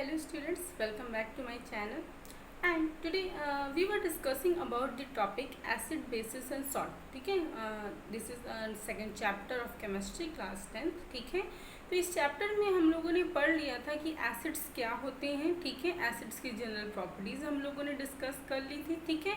Hello students, welcome back to my channel. And today we were discussing about the topic acid, bases and salt. ठीक है, this is second chapter of chemistry class 10th. ठीक है, तो इस chapter में हम लोगों ने पढ़ लिया था कि एसिड्स क्या होते हैं. ठीक है, एसिड्स की जनरल प्रॉपर्टीज़ हम लोगों ने डिस्कस कर ली थी. ठीक है,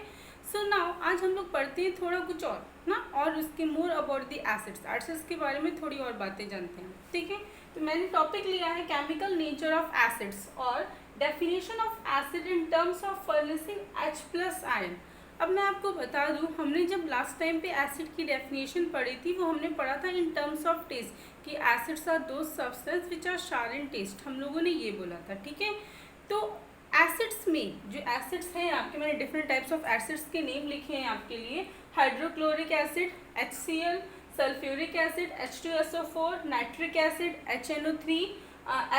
सो नाउ आज हम लोग पढ़ते हैं थोड़ा कुछ और ना, और उसके मोर अबाउट द एसिड्स के बारे में थोड़ी और बातें जानते हैं. ठीक है, तो मैंने टॉपिक लिया है केमिकल नेचर ऑफ एसिड्स और definition of acid in terms of furnishing H+ ion. अब मैं आपको बता दूं, हमने जब लास्ट टाइम पे एसिड की डेफिनेशन पढ़ी थी वो हमने पढ़ा था इन टर्म्स ऑफ टेस्ट कि acids are those substance which are sour in test. हम लोगों ने ये बोला था. ठीक है, तो एसिड्स में जो एसिड्स हैं आपके, मैंने डिफरेंट टाइप्स ऑफ एसिड्स के नेम लिखे हैं आपके लिए. Hydrochloric acid HCl, sulphuric acid H2SO4, nitric acid HNO3,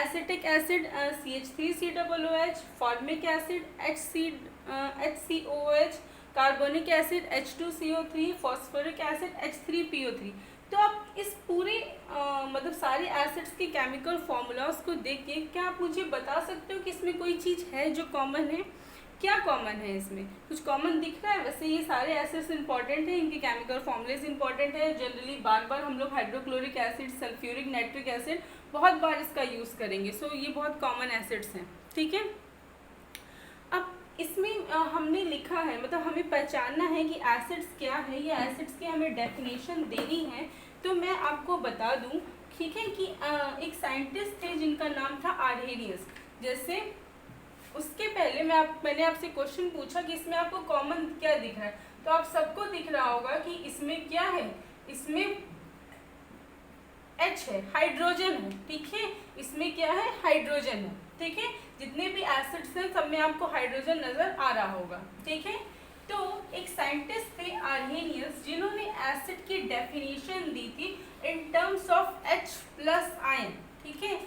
acetic acid CH3COOH, formic acid HCOOH, carbonic acid H2CO3, phosphoric acid H3PO3. तो आप इस पूरे मतलब सारे एसिड्स के केमिकल फॉर्मूलाज को देख के क्या आप मुझे बता सकते हो कि इसमें कोई चीज़ है जो कॉमन है? क्या कॉमन है इसमें? कुछ कॉमन दिख रहा है? वैसे ये सारे एसिड्स इंपॉर्टेंट हैं, इनके केमिकल फॉर्मूलेज इंपॉर्टेंट है. जनरली बार बार हम लोग hydrochloric acid, sulphuric, nitric acid बहुत बार इसका यूज़ करेंगे. सो ये बहुत कॉमन एसिड्स हैं. ठीक है, अब इसमें हमने लिखा है, मतलब हमें पहचानना है कि एसिड्स क्या है या एसिड्स की हमें डेफिनेशन देनी है. तो मैं आपको बता दूं, ठीक है, कि एक साइंटिस्ट थे जिनका नाम था आर्हेनियस. जैसे उसके पहले मैंने आपसे क्वेश्चन पूछा कि इसमें आपको कॉमन क्या दिख रहा है, तो आप सबको दिख रहा होगा कि इसमें क्या है, इसमें H है, हाइड्रोजन है. ठीक है, इसमें क्या है, हाइड्रोजन है. ठीक है, जितने भी एसिड्स हैं सब में आपको हाइड्रोजन नजर आ रहा होगा. ठीक है, तो एक साइंटिस्ट थे आर्हेनियस जिन्होंने एसिड की डेफिनेशन दी थी इन टर्म्स ऑफ H+ आयन. ठीक है,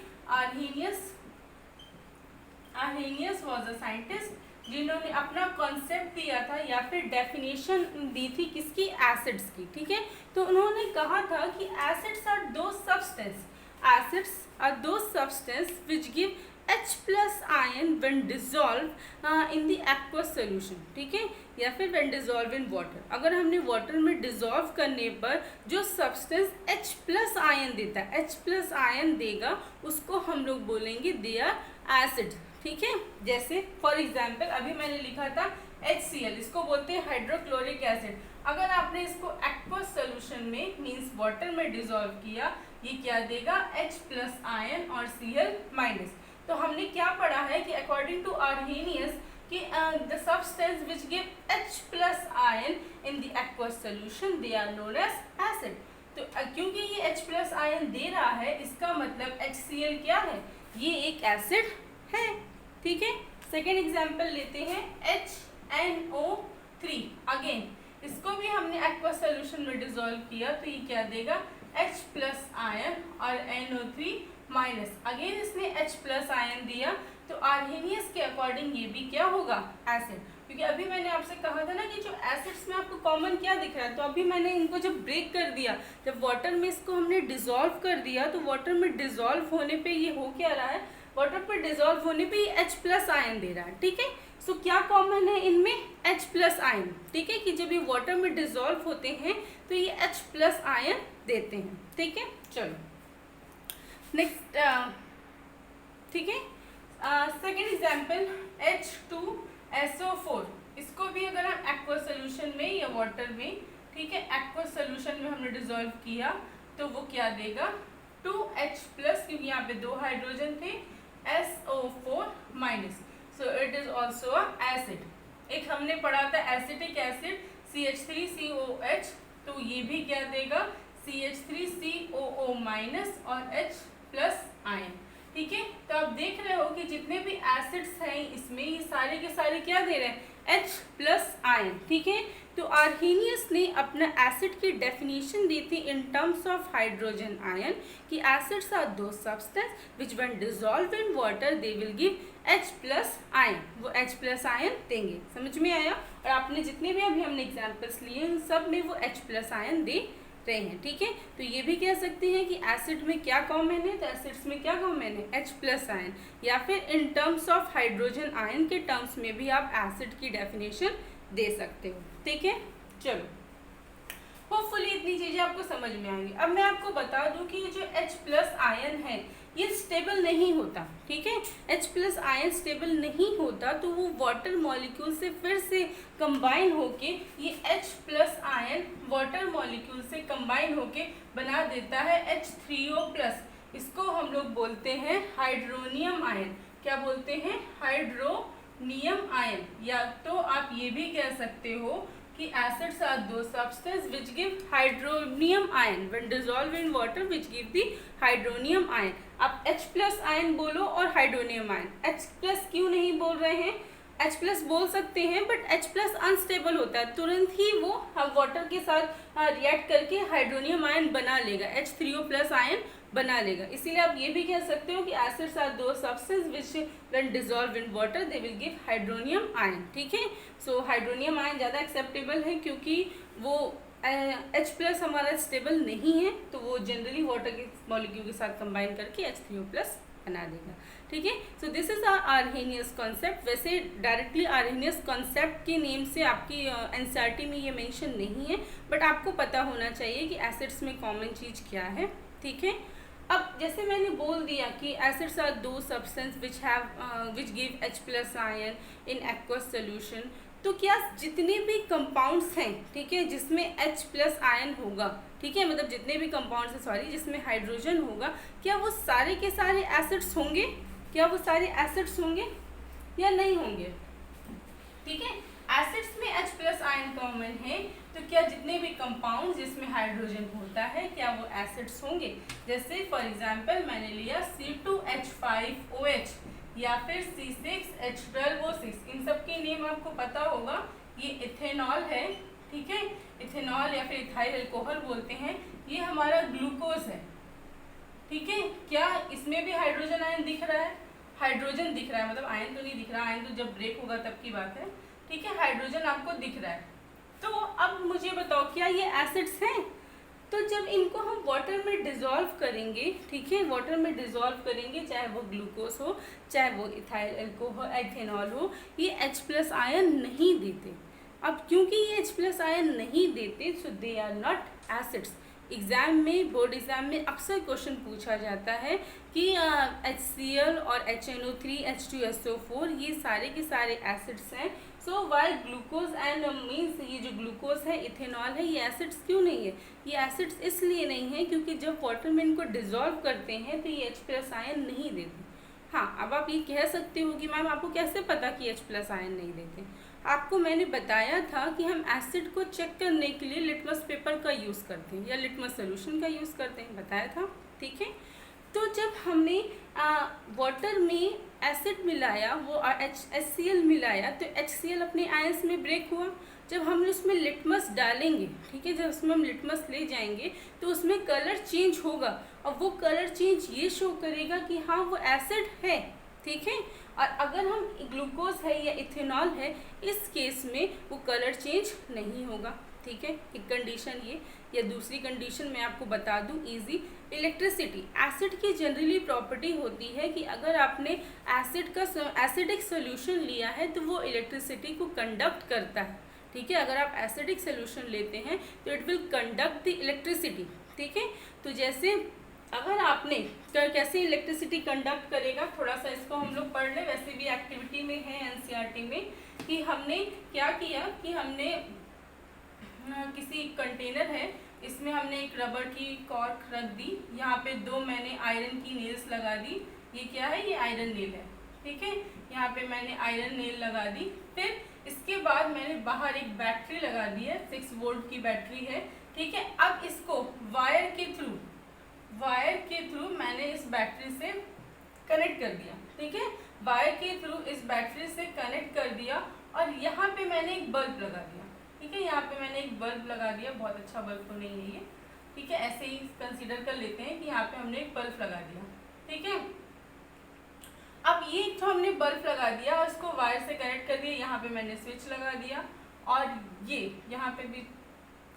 आर्हेनियस वाज अ साइंटिस्ट जिन्होंने अपना कॉन्सेप्ट दिया था या फिर डेफिनेशन दी थी किसकी, एसिड्स की. ठीक है, तो उन्होंने कहा था कि acids are those substance which give H+ ion when dissolve in the aqueous solution. ठीक है, या फिर व्हेन डिजॉल्व इन वाटर. अगर हमने वाटर में डिजॉल्व करने पर जो सब्सटेंस H+ आयन देता है, H+ आयन देगा, उसको हम लोग बोलेंगे दे आर एसिड. ठीक है, जैसे फॉर एग्जाम्पल अभी मैंने लिखा था HCl, इसको बोलते हैं हाइड्रोक्लोरिक एसिड. अगर आपने इसको एक्वस सोल्यूशन में मींस वाटर में डिजॉल्व किया, ये क्या देगा, H+ आयन और Cl-. तो हमने क्या पढ़ा है कि अकॉर्डिंग टू आर्हेनियस कि the substance which give H+ ion in the aqueous solution they are known as acid. तो क्योंकि ये H+ आयन दे रहा है, इसका मतलब HCl क्या है, ये एक एसिड है. ठीक है, सेकेंड एग्जाम्पल लेते हैं HNO3. अगेन इसको भी हमने एक्वस सोल्यूशन में डिजोल्व किया, तो ये क्या देगा, H+ आयन और NO3-. अगेन इसने H+ आयन दिया, तो आर्हेनियस के अकॉर्डिंग ये भी क्या होगा, एसिड. क्योंकि अभी मैंने आपसे कहा था ना कि जो एसिड्स में आपको कॉमन क्या दिख रहा है, तो अभी मैंने इनको जब ब्रेक कर दिया, जब वाटर में इसको हमने डिजोल्व कर दिया, तो वाटर में डिजोल्व होने पे ये हो क्या रहा है, वाटर पर डिजोल्व होने पे ये H+ आयन दे रहा है. ठीक है, सो क्या कॉमन है इनमें, H+ आयन. ठीक है, कि जब ये वाटर में डिजोल्व होते हैं तो ये H+ आयन देते हैं. ठीक है, चलो नेक्स्ट. ठीक है, सेकेंड एग्जाम्पल H2SO4. इसको भी अगर हम एक्वस सोल्यूशन में या वाटर में, ठीक है, एक्वस सोल्यूशन में हमने डिजोल्व किया, तो वो क्या देगा, 2H+, क्योंकि यहाँ पे 2 हाइड्रोजन थे, SO4-. So it is also a acid. एक हमने पढ़ा था एसिटिक एसिड CH3COOH, तो ये भी क्या देगा, CH3COO- और H+ आयन. ठीक है, तो आप देख रहे हो कि जितने भी एसिड्स हैं इसमें ये सारे के सारे क्या दे रहे हैं, H+ आयन. ठीक है, तो आर्हेनियस ने अपना एसिड की डेफिनेशन दी थी इन टर्म्स ऑफ हाइड्रोजन आयन कि acids are those substance which when dissolve in water they will give H+ ion. वो H+ आयन देंगे. समझ में आया? और आपने जितने भी अभी हमने एग्जाम्पल्स लिए उन सब में वो H+ आयन दे रहे हैं, ठीक है। तो ये भी कह सकते हैं कि एसिड में क्या कॉमन है, तो एसिड्स में क्या कॉमन है, H+ आयन, या फिर इन टर्म्स ऑफ हाइड्रोजन आयन के टर्म्स में भी आप एसिड की डेफिनेशन दे सकते हो, ठीक है। चलो, होपफुली इतनी चीजें आपको समझ में आएंगी। अब मैं आपको बता दूं कि ये जो H+ आयन है ये स्टेबल नहीं होता, ठीक है। H+ आयन स्टेबल नहीं होता तो वो वाटर मॉलिक्यूल से फिर से कंबाइन होके ये H+ आयन वाटर मॉलिक्यूल से कंबाइन होके बना देता है H3O+। इसको हम लोग बोलते हैं हाइड्रोनियम आयन। क्या बोलते हैं, हाइड्रोनियम आयन। या तो आप ये भी कह सकते हो कि acids are those substances which give hydronium ion when dissolved in water which give the hydronium ion। आप H+ आयन बोलो और हाइड्रोनियम आयन, H+ क्यों नहीं बोल रहे हैं, H+ बोल सकते हैं बट H+ अनस्टेबल होता है, तुरंत ही वो वाटर के साथ रिएक्ट करके हाइड्रोनियम आयन बना लेगा, H3O+ आयन बना लेगा। इसीलिए आप ये भी कह सकते हो कि acids are those substance which when dissolve in water they will give hydronium ion, ठीक है। सो हाइड्रोनियम आयन ज़्यादा एक्सेप्टेबल है क्योंकि वो H+ हमारा स्टेबल नहीं है, तो वो जनरली वाटर के मॉलिक्यूल के साथ कंबाइन करके H3O+ बना देगा, ठीक है। So this is Arrhenius concept. वैसे डायरेक्टली आर्हेनियस कॉन्सेप्ट के नेम से आपकी एनसीईआरटी में ये मेंशन नहीं है, बट आपको पता होना चाहिए कि एसिड्स में कॉमन चीज़ क्या है, ठीक है। अब जैसे मैंने बोल दिया कि acids are those substance which give H+ ion in aqueous solution, तो क्या जितने भी कंपाउंड्स हैं, ठीक है, जिसमें H+ आयन होगा, ठीक है, मतलब जितने भी कंपाउंड्स हैं, सॉरी, जिसमें हाइड्रोजन होगा, क्या वो सारे के सारे एसिड्स होंगे, क्या वो सारे एसिड्स होंगे या नहीं होंगे, ठीक है। एसिड्स में H+ आयन कॉमन है, तो क्या जितने भी कंपाउंड जिसमें हाइड्रोजन होता है क्या वो एसिड्स होंगे। जैसे फॉर एग्जांपल मैंने लिया C2H5OH या फिर C6H12O6, इन सब के नेम आपको पता होगा। ये इथेनॉल है, ठीक है, इथेनॉल या फिर इथाइल अल्कोहल बोलते हैं। ये हमारा ग्लूकोज है, ठीक है। क्या इसमें भी हाइड्रोजन आयन दिख रहा है, हाइड्रोजन दिख रहा है, मतलब आयन तो नहीं दिख रहा, आयन तो जब ब्रेक होगा तब की बात है, ठीक है। हाइड्रोजन आपको दिख रहा है। तो अब मुझे बताओ क्या ये एसिड्स हैं, तो जब इनको हम वाटर में डिसॉल्व करेंगे, ठीक है, वाटर में डिसॉल्व करेंगे, चाहे वो ग्लूकोज हो चाहे वो इथाइल अल्कोहल इथेनॉल हो, ये H+ आयन नहीं देते। अब क्योंकि ये H+ आयन नहीं देते so they are not acids. Exam में, बोर्ड एग्ज़ाम में अक्सर क्वेश्चन पूछा जाता है कि HCl और HNO3 H2SO4 ये सारे के सारे एसिड्स हैं। सो वाई ग्लूकोज एंड मीन्स ये जो ग्लूकोज है, इथेनॉल है, ये एसिड्स क्यों नहीं है, ये एसिड्स इसलिए नहीं है क्योंकि जब वाटर में इनको डिसॉल्व करते हैं तो ये H+ आयन नहीं देते। हाँ, अब आप ये कह सकते हो कि मैम आपको कैसे पता कि H+ आयन नहीं देते। आपको मैंने बताया था कि हम एसिड को चेक करने के लिए लिटमस पेपर का यूज़ करते हैं या लिटमस सोल्यूशन का यूज़ करते हैं, बताया था, ठीक है। तो जब हमने वाटर में एसिड मिलाया, वो HCl मिलाया, तो HCl अपने आयंस में ब्रेक हुआ। जब हम उसमें लिटमस डालेंगे, ठीक है, जब उसमें हम लिटमस ले जाएंगे तो उसमें कलर चेंज होगा और वो कलर चेंज ये शो करेगा कि हाँ वो एसिड है, ठीक है। और अगर हम ग्लूकोज है या इथेनॉल है, इस केस में वो कलर चेंज नहीं होगा, ठीक है। एक कंडीशन ये, या दूसरी कंडीशन मैं आपको बता दूं इजी, इलेक्ट्रिसिटी। एसिड की जनरली प्रॉपर्टी होती है कि अगर आपने एसिडिक सोल्यूशन लिया है तो वो इलेक्ट्रिसिटी को कंडक्ट करता है, ठीक है। अगर आप एसिडिक सोल्यूशन लेते हैं तो it will conduct the electricity, ठीक है। तो जैसे अगर आपने कैसे इलेक्ट्रिसिटी कंडक्ट करेगा, थोड़ा सा इसको हम लोग पढ़ ले, वैसे भी एक्टिविटी में है एनसीईआरटी में, कि हमने क्या किया कि हमने किसी कंटेनर है, इसमें हमने एक रबर की कॉर्क रख दी, यहाँ पे 2 मैंने आयरन की नेल्स लगा दी। ये क्या है, ये आयरन नेल है, ठीक है। यहाँ पे मैंने आयरन नेल लगा दी। फिर इसके बाद मैंने बाहर एक बैटरी लगा दी है, 6 वोल्ट की बैटरी है, ठीक है। अब इसको वायर के थ्रू मैंने इस बैटरी से कनेक्ट कर दिया, ठीक है। वायर के थ्रू इस बैटरी से कनेक्ट कर दिया और यहाँ पे मैंने एक बल्ब लगा दिया, ठीक है। यहाँ पे मैंने एक बल्ब लगा दिया, बहुत अच्छा बल्ब तो नहीं है ये, ठीक है, ऐसे ही कंसीडर कर लेते हैं कि यहाँ पे हमने एक बल्ब लगा दिया, ठीक है। अब ये तो हमने बल्ब लगा दिया और इसको वायर से कनेक्ट कर दिया, यहाँ पे मैंने स्विच लगा दिया और ये यहाँ पे भी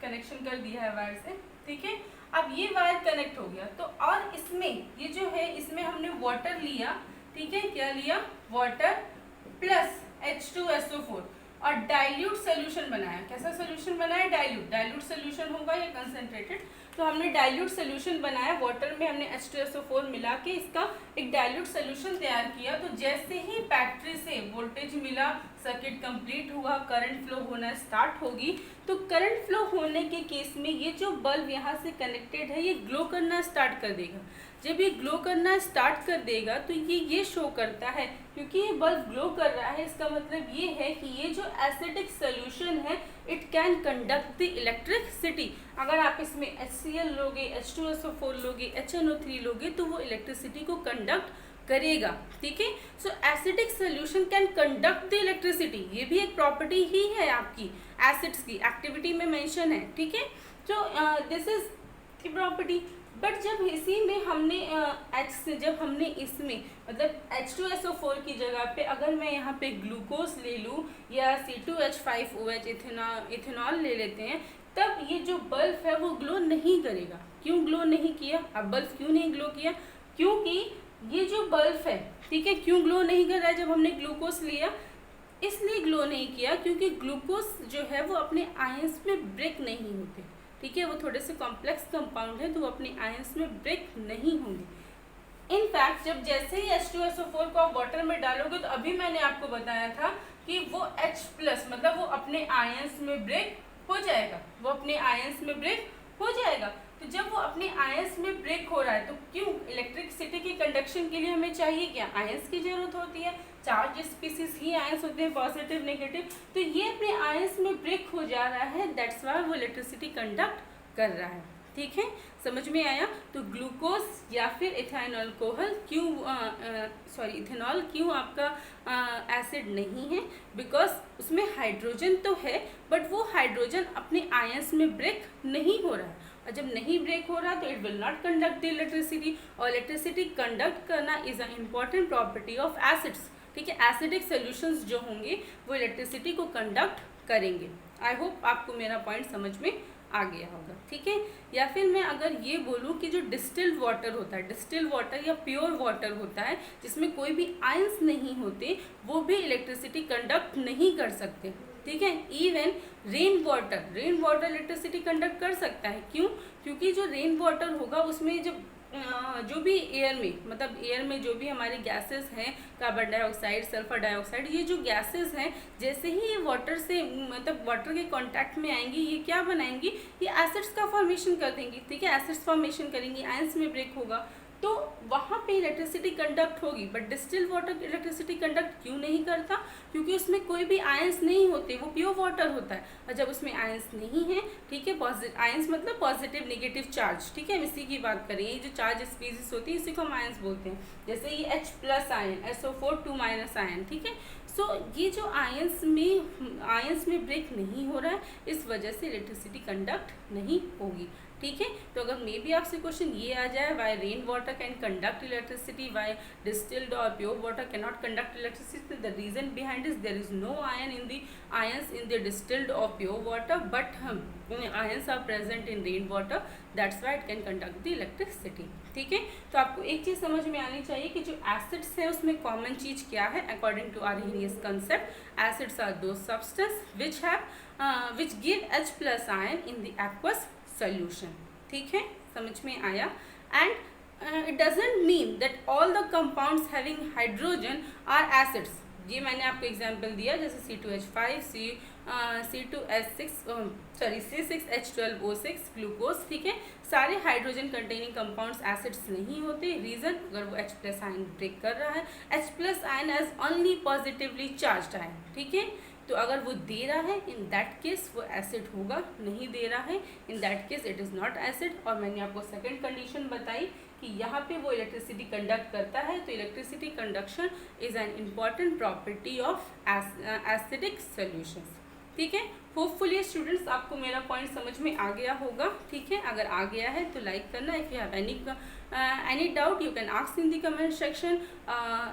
कनेक्शन कर दिया है वायर से, ठीक है। अब ये वायर कनेक्ट हो गया, तो और इसमें ये जो है इसमें हमने वाटर लिया, ठीक है, क्या लिया, वाटर प्लस H2SO4 और डाइल्यूट सोल्यूशन बनाया। कैसा सोल्यूशन बनाया, डाइल्यूट, डाइल्यूट सोल्यूशन होगा या कंसंट्रेटेड। तो हमने डाइल्यूट सोल्यूशन बनाया, वाटर में हमने H2SO4 मिला के इसका एक डाइल्यूट सोल्यूशन तैयार किया। तो जैसे ही बैटरी से वोल्टेज मिला, सर्किट कंप्लीट हुआ, करंट फ्लो होना स्टार्ट होगी। तो करंट फ्लो होने के केस में ये जो बल्ब यहाँ से कनेक्टेड है ये ग्लो करना स्टार्ट कर देगा। जब ये ग्लो करना स्टार्ट कर देगा तो ये शो करता है, क्योंकि ये बल्ब ग्लो कर रहा है इसका मतलब ये है कि ये जो एसिडिक सोल्यूशन है it can conduct the electricity. अगर आप इसमें HCl लोगे, H2SO4 लोगे, HNO3 लोगे तो वो इलेक्ट्रिसिटी को कंडक्ट करेगा, ठीक है। So acidic solution can conduct the electricity, ये भी एक प्रॉपर्टी ही है आपकी एसिड्स की, एक्टिविटी में मेंशन है, ठीक है। तो this is the property. But जब इसी में हमने जब हमने इसमें मतलब H2SO4 की जगह पे अगर मैं यहाँ पे ग्लूकोज ले लूँ या C2H5OH इथेनॉल ले लेते हैं, तब ये जो बल्ब है वो ग्लो नहीं करेगा। क्यों ग्लो नहीं किया, अब बल्ब क्यों नहीं ग्लो किया, क्योंकि ये जो बल्ब है, ठीक है, क्यों ग्लो नहीं कर रहा है, जब हमने ग्लूकोज लिया इसलिए ग्लो नहीं किया क्योंकि ग्लूकोज जो है वो अपने आयंस में ब्रेक नहीं होते, ठीक है, वो थोड़े से कॉम्प्लेक्स कंपाउंड है तो वो अपने आयंस में ब्रेक नहीं होंगे। इनफैक्ट जब जैसे ही H2SO4 को आप वाटर में डालोगे तो अभी मैंने आपको बताया था कि वो H+ मतलब वो अपने आयंस में ब्रेक हो जाएगा, वो अपने आयंस में ब्रेक हो जाएगा। तो जब वो अपने आयंस में ब्रेक हो रहा है तो क्यों, इलेक्ट्रिसिटी की कंडक्शन के लिए हमें चाहिए क्या, आयंस की जरूरत होती है। चार्ज स्पीसीज ही आयंस होते हैं, पॉजिटिव नेगेटिव। तो ये अपने आयंस में ब्रेक हो जा रहा है, दैट्स व्हाई वो इलेक्ट्रिसिटी कंडक्ट कर रहा है, ठीक है, समझ में आया। तो ग्लूकोज या फिर इथाइल अल्कोहल क्यों इथेनॉल क्यों आपका एसिड नहीं है, बिकॉज उसमें हाइड्रोजन तो है बट वो हाइड्रोजन अपने आयंस में ब्रेक नहीं हो रहा है, और जब नहीं ब्रेक हो रहा तो it will not conduct the electricity. और इलेक्ट्रिसिटी कंडक्ट करना is a important property of acids, ठीक है। एसिडिक सॉल्यूशंस जो होंगे वो इलेक्ट्रिसिटी को कंडक्ट करेंगे। आई होप आपको मेरा पॉइंट समझ में आ गया होगा, ठीक है। या फिर मैं अगर ये बोलूँ कि जो डिस्टिल्ड वाटर होता है, डिस्टिल्ड वाटर या प्योर वाटर होता है जिसमें कोई भी आयंस नहीं होते, वो भी इलेक्ट्रिसिटी कंडक्ट नहीं कर सकते, ठीक है। Even rain water electricity conduct कर सकता है। क्यों, क्योंकि जो रेन वाटर होगा उसमें जब जो भी एयर में मतलब एयर में जो भी हमारी गैसेस हैं, कार्बन डाइऑक्साइड, सल्फर डाइऑक्साइड, ये जो गैसेस हैं जैसे ही ये वाटर से मतलब वाटर के कांटेक्ट में आएंगी ये क्या बनाएंगी, ये एसिड्स का फॉर्मेशन कर देंगी, ठीक है, एसिड्स फॉर्मेशन करेंगी, आयंस में ब्रेक होगा तो वहाँ पे इलेक्ट्रिसिटी कंडक्ट होगी। But distilled water electricity conduct क्यों नहीं करता, क्योंकि उसमें कोई भी आयंस नहीं होते, वो प्योर वाटर होता है। और जब उसमें आयंस नहीं है, ठीक है, आयंस मतलब पॉजिटिव नेगेटिव चार्ज, ठीक है, हम इसी की बात करें। ये जो चार्ज स्पीसीज होती है इसी को हम आयंस बोलते हैं, जैसे ये H+ आयन, SO4 2- आयन, ठीक है। सो ये जो आयंस में ब्रेक नहीं हो रहा है, इस वजह से इलेक्ट्रिसिटी कंडक्ट नहीं होगी, ठीक है। तो अगर मे भी आपसे क्वेश्चन ये आ जाए, why rain water can conduct electricity, why distilled और pure water can not conduct electricity, the reason behind is there is no ion in the ions in the distilled और pure water, but ions are present in rain water, that's why it can conduct the electricity, ठीक है। तो आपको एक चीज़ समझ में आनी चाहिए कि जो एसिड्स है उसमें कॉमन चीज़ क्या है। According to Arrhenius concept, acids are those substance which give H+ ion in the aqueous solution, ठीक है, समझ में आया। And it doesn't mean that all the compounds having hydrogen are acids. ये मैंने आपको एग्जांपल दिया, जैसे C2H5 C6H12O6 ग्लूकोज, ठीक है, सारे हाइड्रोजन कंटेनिंग कंपाउंड्स एसिड्स नहीं होते। रीजन, अगर वो H+ आयन ब्रेक कर रहा है, H+ ion as only positively charged ion, ठीक है। तो अगर वो दे रहा है इन दैट केस वो एसिड होगा, नहीं दे रहा है in that case it is not acid. और मैंने आपको सेकंड कंडीशन बताई कि यहाँ पे वो इलेक्ट्रिसिटी कंडक्ट करता है, तो electricity conduction is an important property of acidic solutions, ठीक है। होपफुली स्टूडेंट्स आपको मेरा पॉइंट समझ में आ गया होगा, ठीक है। अगर आ गया है तो लाइक करना। If you have any doubt you can ask in the comment section.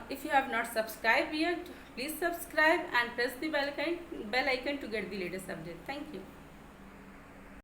If you have not subscribed yet, please subscribe and press the bell icon to get the latest update. Thank you.